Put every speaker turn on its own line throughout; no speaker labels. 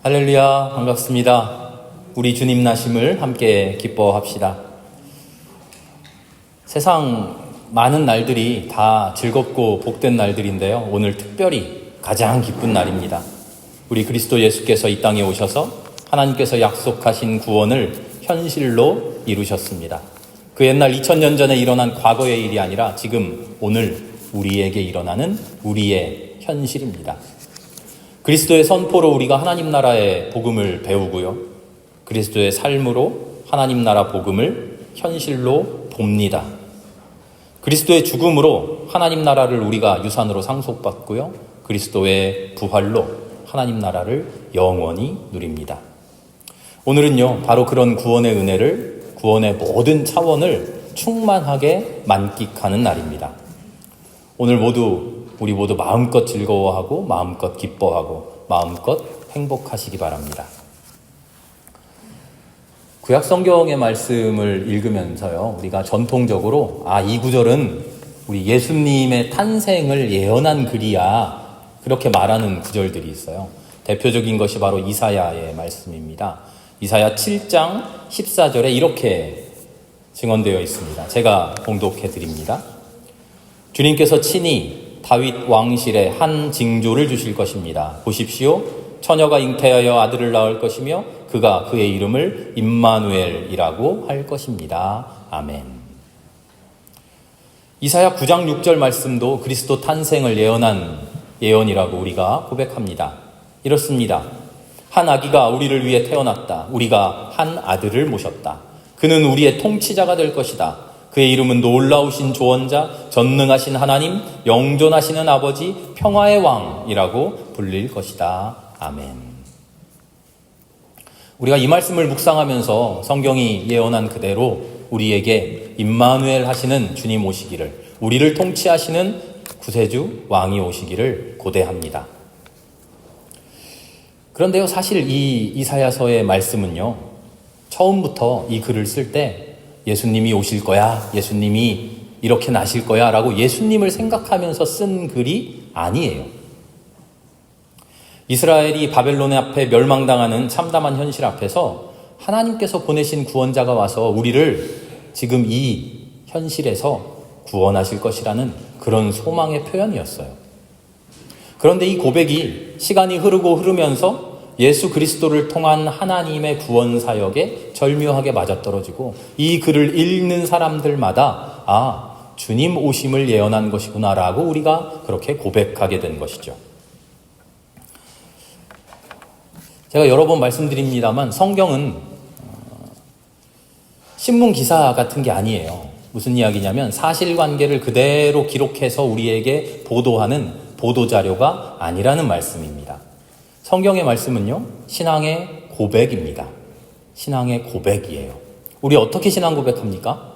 할렐루야, 반갑습니다. 우리 주님 나심을 함께 기뻐합시다. 세상 많은 날들이 다 즐겁고 복된 날들인데요. 오늘 특별히 가장 기쁜 날입니다. 우리 그리스도 예수께서 이 땅에 오셔서 하나님께서 약속하신 구원을 현실로 이루셨습니다. 그 옛날 2000년 전에 일어난 과거의 일이 아니라 지금 오늘 우리에게 일어나는 우리의 현실입니다. 그리스도의 선포로 우리가 하나님 나라의 복음을 배우고요. 그리스도의 삶으로 하나님 나라 복음을 현실로 봅니다. 그리스도의 죽음으로 하나님 나라를 우리가 유산으로 상속받고요. 그리스도의 부활로 하나님 나라를 영원히 누립니다. 오늘은요, 바로 그런 구원의 은혜를, 구원의 모든 차원을 충만하게 만끽하는 날입니다. 오늘 우리 모두 마음껏 즐거워하고 마음껏 기뻐하고 마음껏 행복하시기 바랍니다. 구약 성경의 말씀을 읽으면서요, 우리가 전통적으로 이 구절은 우리 예수님의 탄생을 예언한 글이야, 그렇게 말하는 구절들이 있어요. 대표적인 것이 바로 이사야의 말씀입니다. 이사야 7장 14절에 이렇게 증언되어 있습니다. 제가 봉독해 드립니다. 주님께서 친히 다윗 왕실에 한 징조를 주실 것입니다. 보십시오. 처녀가 잉태하여 아들을 낳을 것이며 그가 그의 이름을 임마누엘이라고 할 것입니다. 아멘. 이사야 9장 6절 말씀도 그리스도 탄생을 예언한 예언이라고 우리가 고백합니다. 이렇습니다. 한 아기가 우리를 위해 태어났다. 우리가 한 아들을 모셨다. 그는 우리의 통치자가 될 것이다. 그의 이름은 놀라우신 조언자, 전능하신 하나님, 영존하시는 아버지, 평화의 왕이라고 불릴 것이다. 아멘. 우리가 이 말씀을 묵상하면서 성경이 예언한 그대로 우리에게 임마누엘 하시는 주님 오시기를, 우리를 통치하시는 구세주 왕이 오시기를 고대합니다. 그런데요, 사실 이 이사야서의 말씀은요, 처음부터 이 글을 쓸 때 예수님이 오실 거야, 예수님이 이렇게 나실 거야 라고 예수님을 생각하면서 쓴 글이 아니에요. 이스라엘이 바벨론 앞에 멸망당하는 참담한 현실 앞에서 하나님께서 보내신 구원자가 와서 우리를 지금 이 현실에서 구원하실 것이라는 그런 소망의 표현이었어요. 그런데 이 고백이 시간이 흐르면서 예수 그리스도를 통한 하나님의 구원 사역에 절묘하게 맞아떨어지고 이 글을 읽는 사람들마다 주님 오심을 예언한 것이구나라고 우리가 그렇게 고백하게 된 것이죠. 제가 여러 번 말씀드립니다만 성경은 신문 기사 같은 게 아니에요. 무슨 이야기냐면 사실관계를 그대로 기록해서 우리에게 보도하는 보도자료가 아니라는 말씀입니다. 성경의 말씀은요, 신앙의 고백입니다. 신앙의 고백이에요. 우리 어떻게 신앙 고백합니까?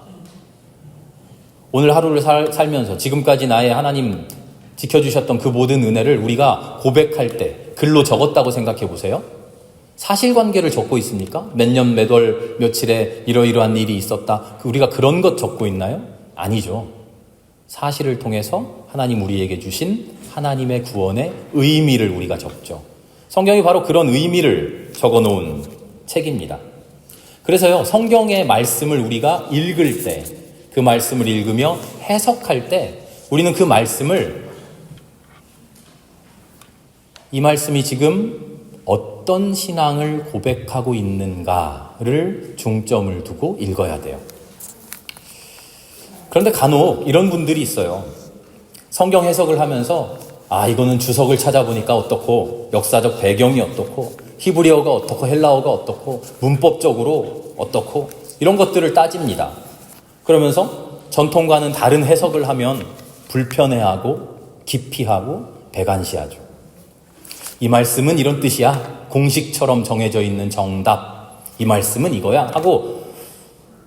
오늘 하루를 살면서 지금까지 나의 하나님 지켜주셨던 그 모든 은혜를 우리가 고백할 때 글로 적었다고 생각해 보세요. 사실관계를 적고 있습니까? 몇 년, 몇 월, 며칠에 이러이러한 일이 있었다. 우리가 그런 것 적고 있나요? 아니죠. 사실을 통해서 하나님 우리에게 주신 하나님의 구원의 의미를 우리가 적죠. 성경이 바로 그런 의미를 적어놓은 책입니다. 그래서요, 성경의 말씀을 우리가 읽을 때, 그 말씀을 읽으며 해석할 때 우리는 그 말씀을, 이 말씀이 지금 어떤 신앙을 고백하고 있는가를 중점을 두고 읽어야 돼요. 그런데 간혹 이런 분들이 있어요. 성경 해석을 하면서 이거는 주석을 찾아보니까 어떻고, 역사적 배경이 어떻고, 히브리어가 어떻고, 헬라어가 어떻고, 문법적으로 어떻고, 이런 것들을 따집니다. 그러면서 전통과는 다른 해석을 하면 불편해하고 기피하고 배관시하죠. 이 말씀은 이런 뜻이야. 공식처럼 정해져 있는 정답. 이 말씀은 이거야. 하고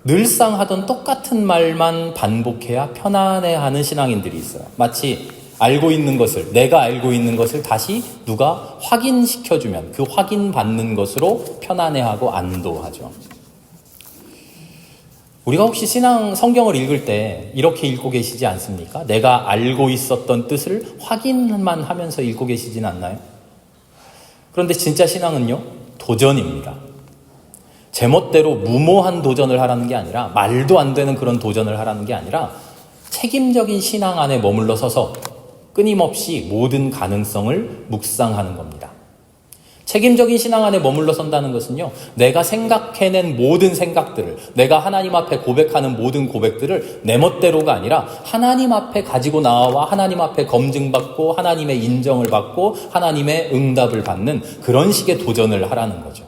늘상 하던 똑같은 말만 반복해야 편안해하는 신앙인들이 있어요. 마치 알고 있는 것을, 내가 알고 있는 것을 다시 누가 확인시켜주면 그 확인받는 것으로 편안해하고 안도하죠. 우리가 혹시 성경을 읽을 때 이렇게 읽고 계시지 않습니까? 내가 알고 있었던 뜻을 확인만 하면서 읽고 계시진 않나요? 그런데 진짜 신앙은요, 도전입니다. 제멋대로 무모한 도전을 하라는 게 아니라, 말도 안 되는 그런 도전을 하라는 게 아니라 책임적인 신앙 안에 머물러 서서 끊임없이 모든 가능성을 묵상하는 겁니다. 책임적인 신앙 안에 머물러 선다는 것은요, 내가 생각해낸 모든 생각들을, 내가 하나님 앞에 고백하는 모든 고백들을 내 멋대로가 아니라 하나님 앞에 가지고 나와 하나님 앞에 검증받고 하나님의 인정을 받고 하나님의 응답을 받는 그런 식의 도전을 하라는 거죠.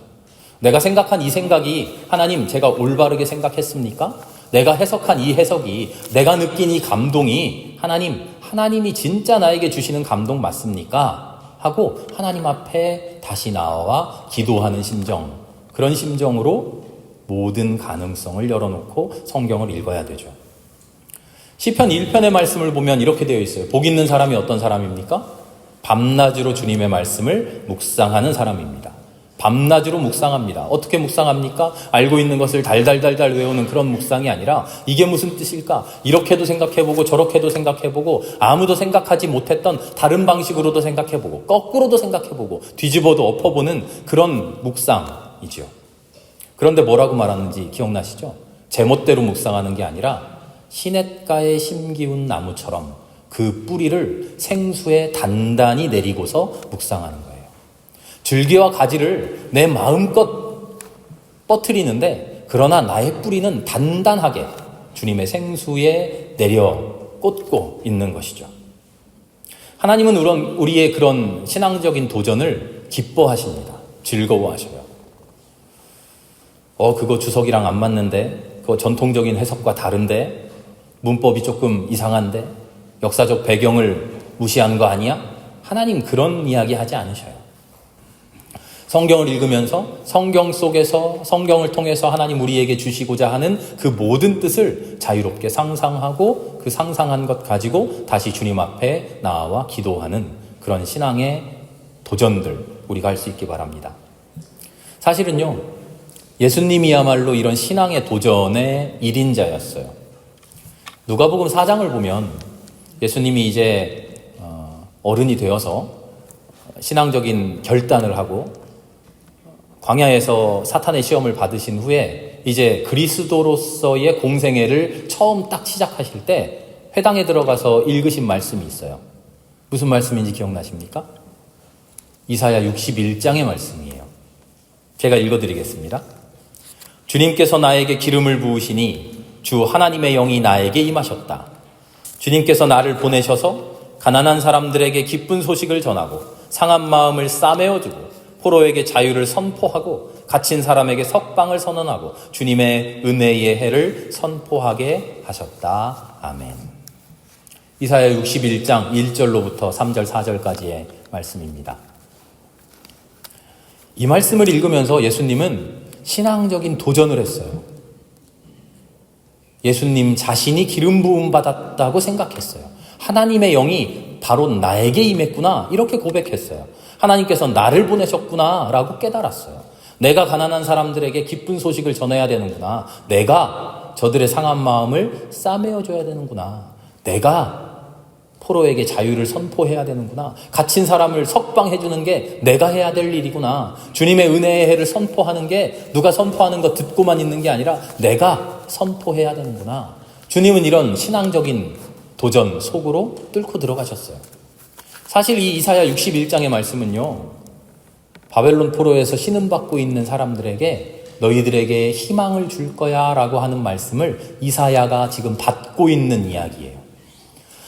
내가 생각한 이 생각이 하나님, 제가 올바르게 생각했습니까? 내가 해석한 이 해석이, 내가 느낀 이 감동이 하나님이 진짜 나에게 주시는 감동 맞습니까? 하고 하나님 앞에 다시 나와 기도하는 심정, 그런 심정으로 모든 가능성을 열어놓고 성경을 읽어야 되죠. 시편 1편의 말씀을 보면 이렇게 되어 있어요. 복 있는 사람이 어떤 사람입니까? 밤낮으로 주님의 말씀을 묵상하는 사람입니다. 밤낮으로 묵상합니다. 어떻게 묵상합니까? 알고 있는 것을 달달달달 외우는 그런 묵상이 아니라 이게 무슨 뜻일까? 이렇게도 생각해보고 저렇게도 생각해보고 아무도 생각하지 못했던 다른 방식으로도 생각해보고 거꾸로도 생각해보고 뒤집어도 엎어보는 그런 묵상이죠. 그런데 뭐라고 말하는지 기억나시죠? 제멋대로 묵상하는 게 아니라 시냇가에 심기운 나무처럼 그 뿌리를 생수에 단단히 내리고서 묵상하는 거예요. 줄기와 가지를 내 마음껏 뻗트리는데, 그러나 나의 뿌리는 단단하게 주님의 생수에 내려 꽂고 있는 것이죠. 하나님은 우리의 그런 신앙적인 도전을 기뻐하십니다. 즐거워하셔요. 그거 주석이랑 안 맞는데, 그거 전통적인 해석과 다른데, 문법이 조금 이상한데, 역사적 배경을 무시한 거 아니야? 하나님 그런 이야기 하지 않으셔요. 성경을 읽으면서 성경 속에서, 성경을 통해서 하나님 우리에게 주시고자 하는 그 모든 뜻을 자유롭게 상상하고 그 상상한 것 가지고 다시 주님 앞에 나와 기도하는 그런 신앙의 도전들 우리가 할 수 있기 바랍니다. 사실은요, 예수님이야말로 이런 신앙의 도전의 1인자였어요. 누가복음 4장을 보면 예수님이 이제 어른이 되어서 신앙적인 결단을 하고 광야에서 사탄의 시험을 받으신 후에 이제 그리스도로서의 공생애를 처음 딱 시작하실 때 회당에 들어가서 읽으신 말씀이 있어요. 무슨 말씀인지 기억나십니까? 이사야 61장의 말씀이에요. 제가 읽어드리겠습니다. 주님께서 나에게 기름을 부으시니 주 하나님의 영이 나에게 임하셨다. 주님께서 나를 보내셔서 가난한 사람들에게 기쁜 소식을 전하고 상한 마음을 싸매어주고 포로에게 자유를 선포하고 갇힌 사람에게 석방을 선언하고 주님의 은혜의 해를 선포하게 하셨다. 아멘. 이사야 61장 1절로부터 3절 4절까지의 말씀입니다. 이 말씀을 읽으면서 예수님은 신앙적인 도전을 했어요. 예수님 자신이 기름 부음 받았다고 생각했어요. 하나님의 영이 바로 나에게 임했구나, 이렇게 고백했어요. 하나님께서 나를 보내셨구나 라고 깨달았어요. 내가 가난한 사람들에게 기쁜 소식을 전해야 되는구나. 내가 저들의 상한 마음을 싸매어줘야 되는구나. 내가 포로에게 자유를 선포해야 되는구나. 갇힌 사람을 석방해주는 게 내가 해야 될 일이구나. 주님의 은혜의 해를 선포하는 게 누가 선포하는 거 듣고만 있는 게 아니라 내가 선포해야 되는구나. 주님은 이런 신앙적인 도전 속으로 뚫고 들어가셨어요. 사실 이 이사야 61장의 말씀은요, 바벨론 포로에서 신음받고 있는 사람들에게 너희들에게 희망을 줄 거야 라고 하는 말씀을 이사야가 지금 받고 있는 이야기예요.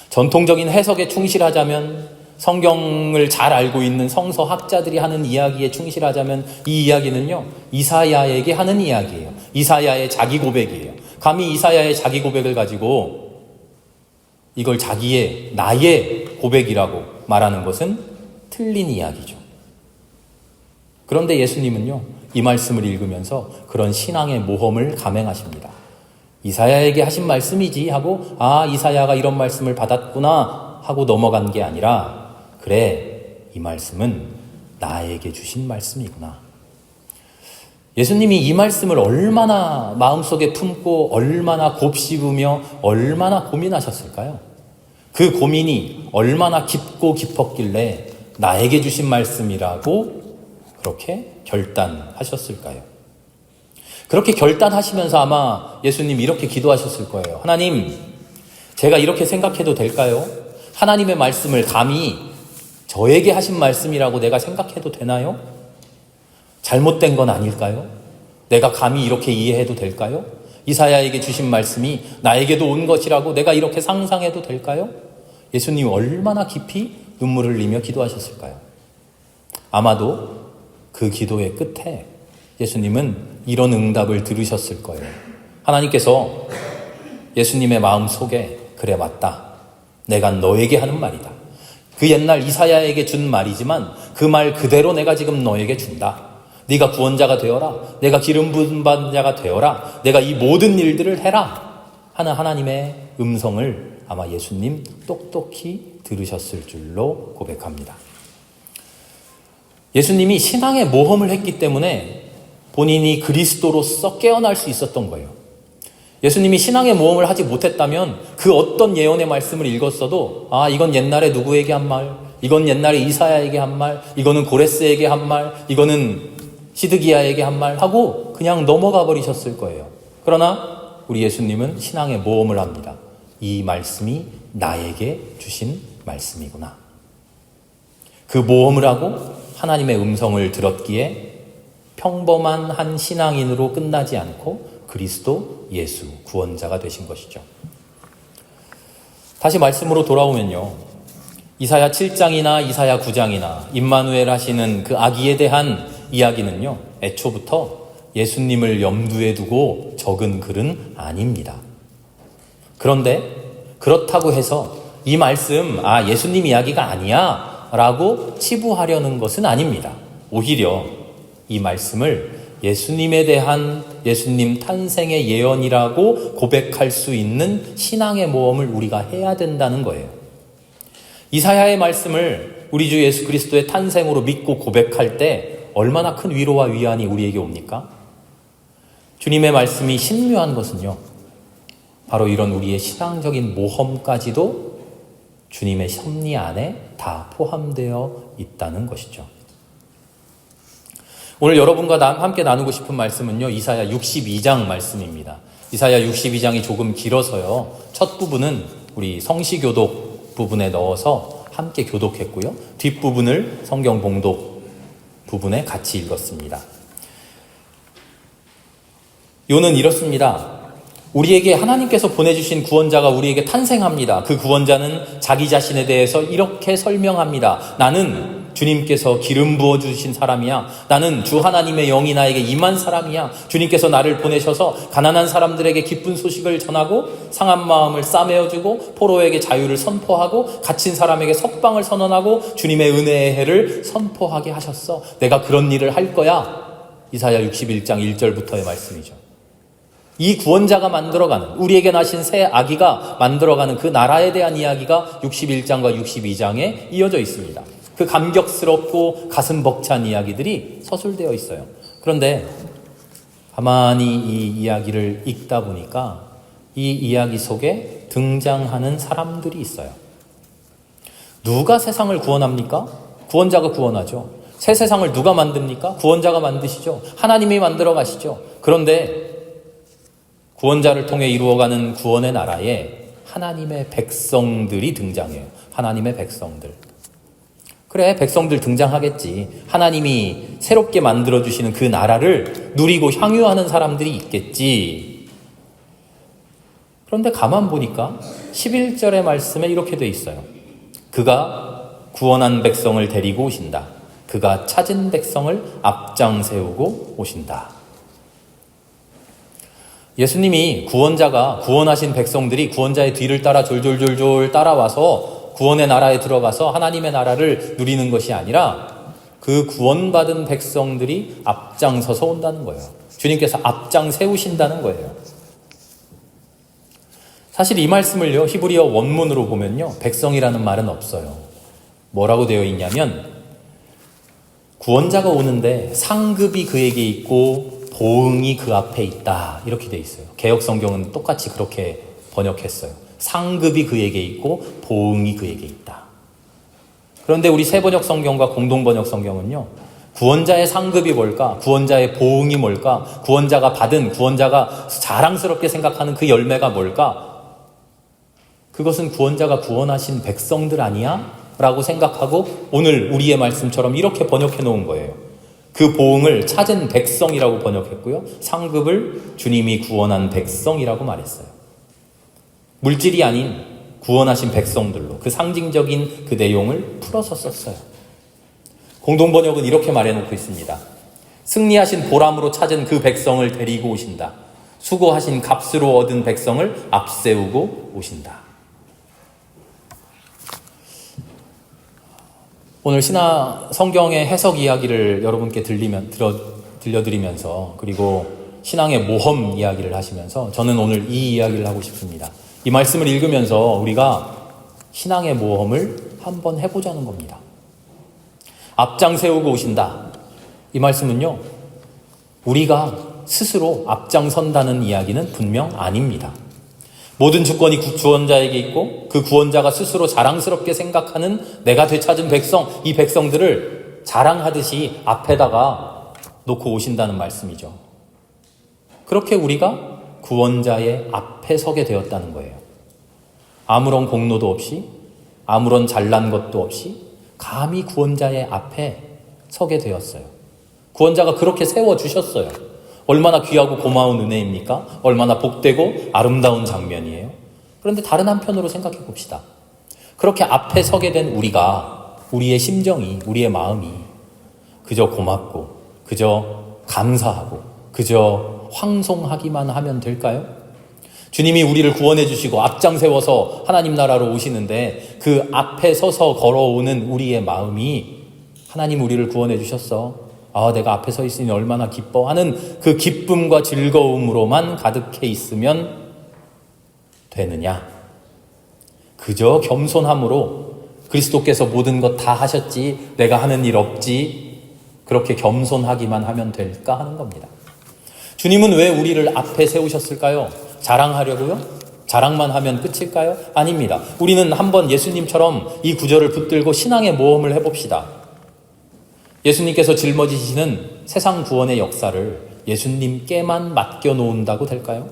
전통적인 해석에 충실하자면, 성경을 잘 알고 있는 성서학자들이 하는 이야기에 충실하자면 이 이야기는요, 이사야에게 하는 이야기예요. 이사야의 자기 고백이에요. 감히 이사야의 자기 고백을 가지고 이걸 나의 고백이라고 말하는 것은 틀린 이야기죠. 그런데 예수님은요, 이 말씀을 읽으면서 그런 신앙의 모험을 감행하십니다. 이사야에게 하신 말씀이지 하고, 이사야가 이런 말씀을 받았구나 하고 넘어간 게 아니라, 그래, 이 말씀은 나에게 주신 말씀이구나. 예수님이 이 말씀을 얼마나 마음속에 품고 얼마나 곱씹으며 얼마나 고민하셨을까요? 그 고민이 얼마나 깊고 깊었길래 나에게 주신 말씀이라고 그렇게 결단하셨을까요? 그렇게 결단하시면서 아마 예수님 이렇게 기도하셨을 거예요. 하나님, 제가 이렇게 생각해도 될까요? 하나님의 말씀을 감히 저에게 하신 말씀이라고 내가 생각해도 되나요? 잘못된 건 아닐까요? 내가 감히 이렇게 이해해도 될까요? 이사야에게 주신 말씀이 나에게도 온 것이라고 내가 이렇게 상상해도 될까요? 예수님이 얼마나 깊이 눈물을 흘리며 기도하셨을까요? 아마도 그 기도의 끝에 예수님은 이런 응답을 들으셨을 거예요. 하나님께서 예수님의 마음 속에 그래 맞다. 내가 너에게 하는 말이다. 그 옛날 이사야에게 준 말이지만 그 말 그대로 내가 지금 너에게 준다. 네가 구원자가 되어라. 내가 기름 부은 자가 되어라. 내가 이 모든 일들을 해라. 하는 하나님의 음성을 아마 예수님 똑똑히 들으셨을 줄로 고백합니다. 예수님이 신앙의 모험을 했기 때문에 본인이 그리스도로서 깨어날 수 있었던 거예요. 예수님이 신앙의 모험을 하지 못했다면 그 어떤 예언의 말씀을 읽었어도 이건 옛날에 누구에게 한 말, 이건 옛날에 이사야에게 한 말, 이거는 고레스에게 한 말, 이거는 시드기야에게 한 말 하고 그냥 넘어가 버리셨을 거예요. 그러나 우리 예수님은 신앙의 모험을 합니다. 이 말씀이 나에게 주신 말씀이구나. 그 모험을 하고 하나님의 음성을 들었기에 평범한 한 신앙인으로 끝나지 않고 그리스도 예수 구원자가 되신 것이죠. 다시 말씀으로 돌아오면요. 이사야 7장이나 이사야 9장이나 임마누엘 하시는 그 아기에 대한 이야기는요. 애초부터 예수님을 염두에 두고 적은 글은 아닙니다. 그런데 그렇다고 해서 이 말씀 예수님 이야기가 아니야 라고 치부하려는 것은 아닙니다. 오히려 이 말씀을 예수님에 대한 예수님 탄생의 예언이라고 고백할 수 있는 신앙의 모험을 우리가 해야 된다는 거예요. 이사야의 말씀을 우리 주 예수 그리스도의 탄생으로 믿고 고백할 때 얼마나 큰 위로와 위안이 우리에게 옵니까? 주님의 말씀이 신묘한 것은요. 바로 이런 우리의 신앙적인 모험까지도 주님의 섭리 안에 다 포함되어 있다는 것이죠. 오늘 여러분과 함께 나누고 싶은 말씀은요. 이사야 62장 말씀입니다. 이사야 62장이 조금 길어서요. 첫 부분은 우리 성시교독 부분에 넣어서 함께 교독했고요. 뒷부분을 성경 봉독 부분에 같이 읽었습니다. 요는 이렇습니다. 우리에게 하나님께서 보내주신 구원자가 우리에게 탄생합니다. 그 구원자는 자기 자신에 대해서 이렇게 설명합니다. 나는 주님께서 기름 부어주신 사람이야. 나는 주 하나님의 영이 나에게 임한 사람이야. 주님께서 나를 보내셔서 가난한 사람들에게 기쁜 소식을 전하고 상한 마음을 싸매어주고 포로에게 자유를 선포하고 갇힌 사람에게 석방을 선언하고 주님의 은혜의 해를 선포하게 하셨어. 내가 그런 일을 할 거야. 이사야 61장 1절부터의 말씀이죠. 이 구원자가 만들어가는, 우리에게 나신 새 아기가 만들어가는 그 나라에 대한 이야기가 61장과 62장에 이어져 있습니다. 그 감격스럽고 가슴 벅찬 이야기들이 서술되어 있어요. 그런데 가만히 이 이야기를 읽다 보니까 이 이야기 속에 등장하는 사람들이 있어요. 누가 세상을 구원합니까? 구원자가 구원하죠. 새 세상을 누가 만듭니까? 구원자가 만드시죠. 하나님이 만들어 가시죠. 그런데 구원자를 통해 이루어가는 구원의 나라에 하나님의 백성들이 등장해요. 하나님의 백성들. 그래, 백성들 등장하겠지. 하나님이 새롭게 만들어주시는 그 나라를 누리고 향유하는 사람들이 있겠지. 그런데 가만 보니까 11절의 말씀에 이렇게 돼 있어요. 그가 구원한 백성을 데리고 오신다. 그가 찾은 백성을 앞장 세우고 오신다. 예수님이 구원자가 구원하신 백성들이 구원자의 뒤를 따라 졸졸졸졸 따라와서 구원의 나라에 들어가서 하나님의 나라를 누리는 것이 아니라 그 구원받은 백성들이 앞장서서 온다는 거예요. 주님께서 앞장 세우신다는 거예요. 사실 이 말씀을요, 히브리어 원문으로 보면요, 백성이라는 말은 없어요. 뭐라고 되어 있냐면 구원자가 오는데 상급이 그에게 있고 보응이 그 앞에 있다. 이렇게 돼 있어요. 개역 성경은 똑같이 그렇게 번역했어요. 상급이 그에게 있고 보응이 그에게 있다. 그런데 우리 새번역 성경과 공동번역 성경은요. 구원자의 상급이 뭘까? 구원자의 보응이 뭘까? 구원자가 받은, 구원자가 자랑스럽게 생각하는 그 열매가 뭘까? 그것은 구원자가 구원하신 백성들 아니야? 라고 생각하고 오늘 우리의 말씀처럼 이렇게 번역해 놓은 거예요. 그 보응을 찾은 백성이라고 번역했고요. 상급을 주님이 구원한 백성이라고 말했어요. 물질이 아닌 구원하신 백성들로 그 상징적인 그 내용을 풀어서 썼어요. 공동번역은 이렇게 말해놓고 있습니다. 승리하신 보람으로 찾은 그 백성을 데리고 오신다. 수고하신 값으로 얻은 백성을 앞세우고 오신다. 오늘 성경의 해석 이야기를 여러분께 들려드리면서 그리고 신앙의 모험 이야기를 하시면서 저는 오늘 이 이야기를 하고 싶습니다. 이 말씀을 읽으면서 우리가 신앙의 모험을 한번 해보자는 겁니다. 앞장 세우고 오신다. 이 말씀은요, 우리가 스스로 앞장선다는 이야기는 분명 아닙니다. 모든 주권이 구원자에게 있고 그 구원자가 스스로 자랑스럽게 생각하는 내가 되찾은 백성, 이 백성들을 자랑하듯이 앞에다가 놓고 오신다는 말씀이죠. 그렇게 우리가 구원자의 앞에 서게 되었다는 거예요. 아무런 공로도 없이, 아무런 잘난 것도 없이 감히 구원자의 앞에 서게 되었어요. 구원자가 그렇게 세워주셨어요. 얼마나 귀하고 고마운 은혜입니까? 얼마나 복되고 아름다운 장면이에요. 그런데 다른 한편으로 생각해 봅시다. 그렇게 앞에 서게 된 우리의 심정이, 우리의 마음이 그저 고맙고, 그저 감사하고, 그저 황송하기만 하면 될까요? 주님이 우리를 구원해 주시고 앞장 세워서 하나님 나라로 오시는데 그 앞에 서서 걸어오는 우리의 마음이 하나님 우리를 구원해 주셨어. 내가 앞에 서 있으니 얼마나 기뻐 하는 그 기쁨과 즐거움으로만 가득해 있으면 되느냐? 그저 겸손함으로 그리스도께서 모든 것 다 하셨지 내가 하는 일 없지 그렇게 겸손하기만 하면 될까 하는 겁니다. 주님은 왜 우리를 앞에 세우셨을까요? 자랑하려고요? 자랑만 하면 끝일까요? 아닙니다. 우리는 한번 예수님처럼 이 구절을 붙들고 신앙의 모험을 해봅시다. 예수님께서 짊어지시는 세상 구원의 역사를 예수님께만 맡겨놓는다고 될까요?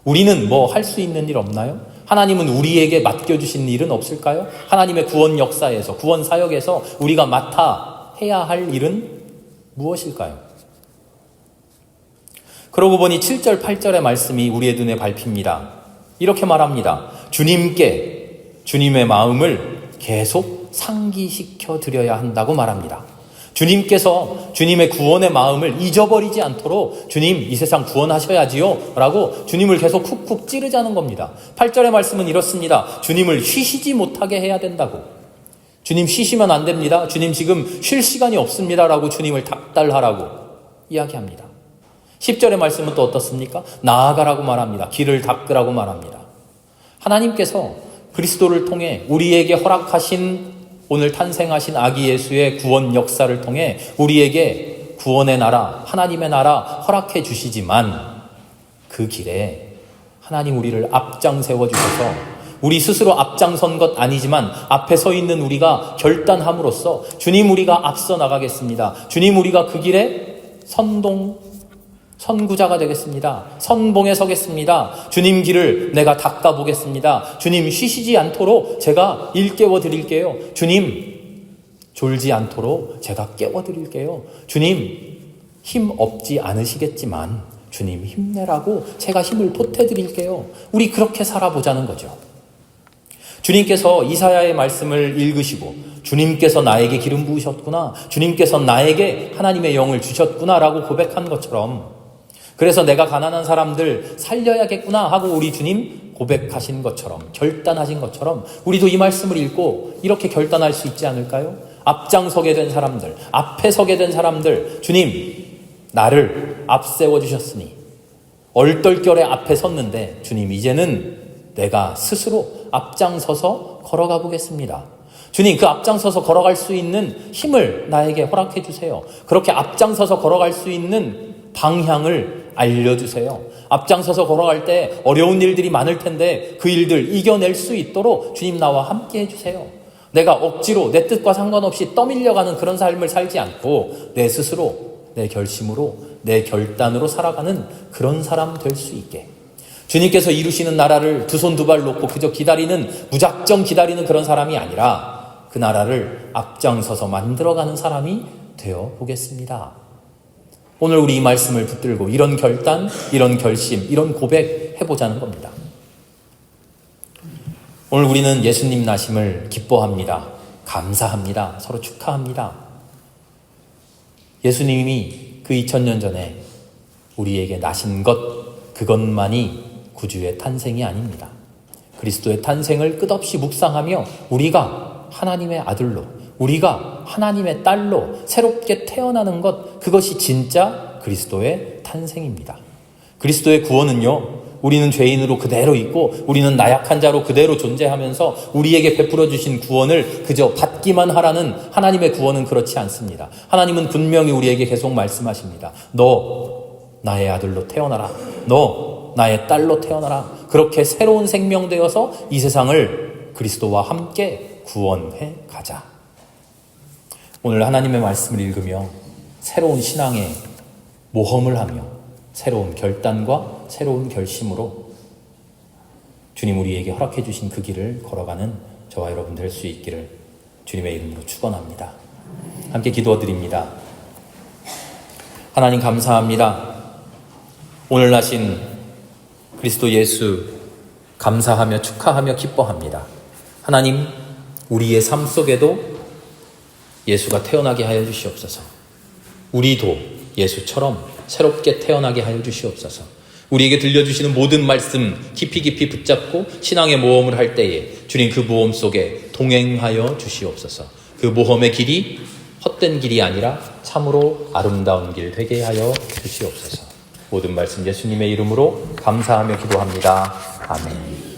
우리는 뭐 할 수 있는 일 없나요? 하나님은 우리에게 맡겨주신 일은 없을까요? 하나님의 구원 역사에서, 구원 사역에서 우리가 맡아 해야 할 일은 무엇일까요? 그러고 보니 7절, 8절의 말씀이 우리의 눈에 밟힙니다. 이렇게 말합니다. 주님의 마음을 계속 상기시켜 드려야 한다고 말합니다. 주님께서 주님의 구원의 마음을 잊어버리지 않도록 주님 이 세상 구원하셔야지요 라고 주님을 계속 쿡쿡 찌르자는 겁니다. 8절의 말씀은 이렇습니다. 주님을 쉬시지 못하게 해야 된다고. 주님 쉬시면 안 됩니다. 주님 지금 쉴 시간이 없습니다 라고 주님을 닥달하라고 이야기합니다. 10절의 말씀은 또 어떻습니까? 나아가라고 말합니다. 길을 닦으라고 말합니다. 하나님께서 그리스도를 통해 우리에게 허락하신 오늘 탄생하신 아기 예수의 구원 역사를 통해 우리에게 구원의 나라, 하나님의 나라 허락해 주시지만 그 길에 하나님 우리를 앞장 세워주셔서 우리 스스로 앞장선 것 아니지만 앞에 서 있는 우리가 결단함으로써 주님 우리가 앞서 나가겠습니다. 주님 우리가 그 길에 선구자가 되겠습니다. 선봉에 서겠습니다. 주님 길을 내가 닦아보겠습니다. 주님 쉬시지 않도록 제가 일깨워 드릴게요. 주님 졸지 않도록 제가 깨워 드릴게요. 주님 힘 없지 않으시겠지만 주님 힘내라고 제가 힘을 보태 드릴게요. 우리 그렇게 살아보자는 거죠. 주님께서 이사야의 말씀을 읽으시고 주님께서 나에게 기름 부으셨구나. 주님께서 나에게 하나님의 영을 주셨구나라고 고백한 것처럼 그래서 내가 가난한 사람들 살려야겠구나 하고 우리 주님 고백하신 것처럼 결단하신 것처럼 우리도 이 말씀을 읽고 이렇게 결단할 수 있지 않을까요? 앞장서게 된 사람들, 앞에 서게 된 사람들, 주님 나를 앞세워 주셨으니 얼떨결에 앞에 섰는데 주님 이제는 내가 스스로 앞장서서 걸어가 보겠습니다. 주님 그 앞장서서 걸어갈 수 있는 힘을 나에게 허락해 주세요. 그렇게 앞장서서 걸어갈 수 있는 방향을 알려주세요. 앞장서서 걸어갈 때 어려운 일들이 많을 텐데 그 일들 이겨낼 수 있도록 주님 나와 함께 해주세요. 내가 억지로 내 뜻과 상관없이 떠밀려가는 그런 삶을 살지 않고 내 스스로, 내 결심으로, 내 결단으로 살아가는 그런 사람 될 수 있게, 주님께서 이루시는 나라를 두 손 두 발 놓고 그저 기다리는, 무작정 기다리는 그런 사람이 아니라 그 나라를 앞장서서 만들어가는 사람이 되어 보겠습니다. 오늘 우리 이 말씀을 붙들고 이런 결단, 이런 결심, 이런 고백 해보자는 겁니다. 오늘 우리는 예수님 나심을 기뻐합니다. 감사합니다. 서로 축하합니다. 예수님이 그 2000년 전에 우리에게 나신 것, 그것만이 구주의 탄생이 아닙니다. 그리스도의 탄생을 끝없이 묵상하며 우리가 하나님의 아들로, 우리가 하나님의 딸로 새롭게 태어나는 것, 그것이 진짜 그리스도의 탄생입니다. 그리스도의 구원은요, 우리는 죄인으로 그대로 있고 우리는 나약한 자로 그대로 존재하면서 우리에게 베풀어 주신 구원을 그저 받기만 하라는 하나님의 구원은 그렇지 않습니다. 하나님은 분명히 우리에게 계속 말씀하십니다. 너 나의 아들로 태어나라. 너 나의 딸로 태어나라. 그렇게 새로운 생명 되어서 이 세상을 그리스도와 함께 구원해 가자. 오늘 하나님의 말씀을 읽으며 새로운 신앙의 모험을 하며 새로운 결단과 새로운 결심으로 주님 우리에게 허락해 주신 그 길을 걸어가는 저와 여러분 될 수 있기를 주님의 이름으로 축원합니다. 함께 기도드립니다. 하나님 감사합니다. 오늘 나신 그리스도 예수 감사하며 축하하며 기뻐합니다. 하나님, 우리의 삶 속에도 예수가 태어나게 하여 주시옵소서. 우리도 예수처럼 새롭게 태어나게 하여 주시옵소서. 우리에게 들려주시는 모든 말씀 깊이 깊이 붙잡고 신앙의 모험을 할 때에 주님 그 모험 속에 동행하여 주시옵소서. 그 모험의 길이 헛된 길이 아니라 참으로 아름다운 길 되게 하여 주시옵소서. 모든 말씀 예수님의 이름으로 감사하며 기도합니다. 아멘.